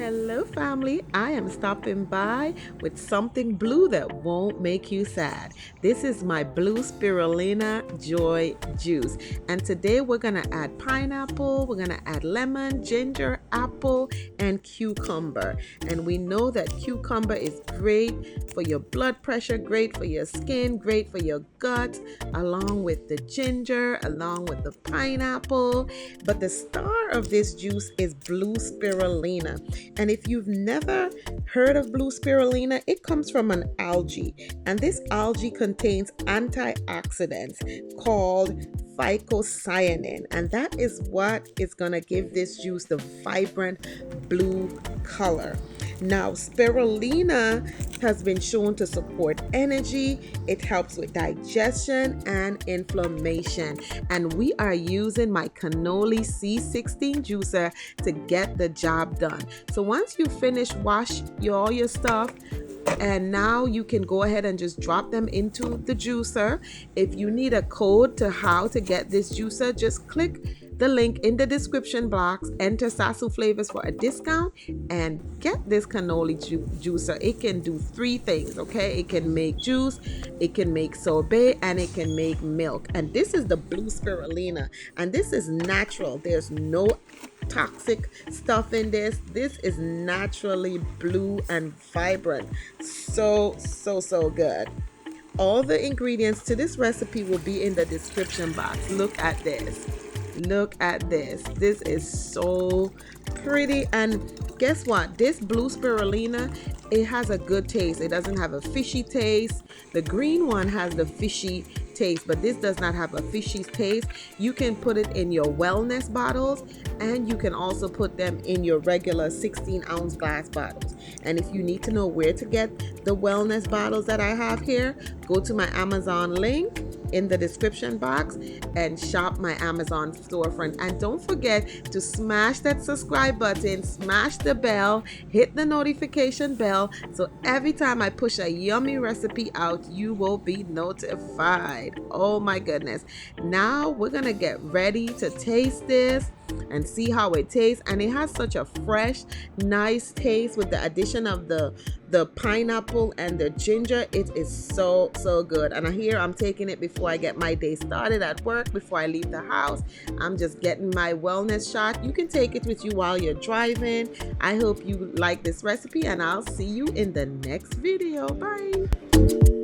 Hello family, I am stopping by with something blue that won't make you sad. This is my Blue Spirulina Joy Juice, and today we're gonna add pineapple, we're gonna add lemon, ginger, apple, and cucumber. And we know that cucumber is great for your blood pressure, great for your skin, great for your gut, along with the ginger, along with the pineapple. But the star of this juice is Blue Spirulina. And if you've never heard of Blue Spirulina, it comes from an algae. And this algae contains antioxidants called phycocyanin. And that is what is going to give this juice the vibrant blue color. Now, spirulina has been shown to support energy. It helps with digestion and inflammation. And we are using my Canoly C16 juicer to get the job done. So once you finish, wash all your stuff, and now you can go ahead and just drop them into the juicer. If you need a code to how to get this juicer, just click the link in the description box, enter Sasu Flavors for a discount, and get this cannoli juicer. It can do 3 things, okay? It can make juice, it can make sorbet, and it can make milk. And this is the Blue Spirulina, and this is natural. There's no toxic stuff in this. This is naturally blue and vibrant. So good. All the ingredients to this recipe will be in the description box. Look at this. Look at this. This is so pretty. And guess what? This Blue Spirulina, it has a good taste. It doesn't have a fishy taste. The green one has the fishy taste, but this does not have a fishy taste. You can put it in your wellness bottles, and you can also put them in your regular 16-ounce glass bottles. And if you need to know where to get the wellness bottles that I have here, go to my Amazon link in the description box and shop my Amazon storefront. And don't forget to smash that subscribe button, smash the bell, hit the notification bell, so every time I push a yummy recipe out, you will be notified. Oh my goodness. Now we're gonna get ready to taste this and see how it tastes. And it has such a fresh, nice taste with the addition of the pineapple and the ginger. It is so good. And here I'm taking it before I get my day started at work, before I leave the house. I'm just getting my wellness shot. You can take it with you while you're driving. I hope you like this recipe, and I'll see you in the next video. Bye.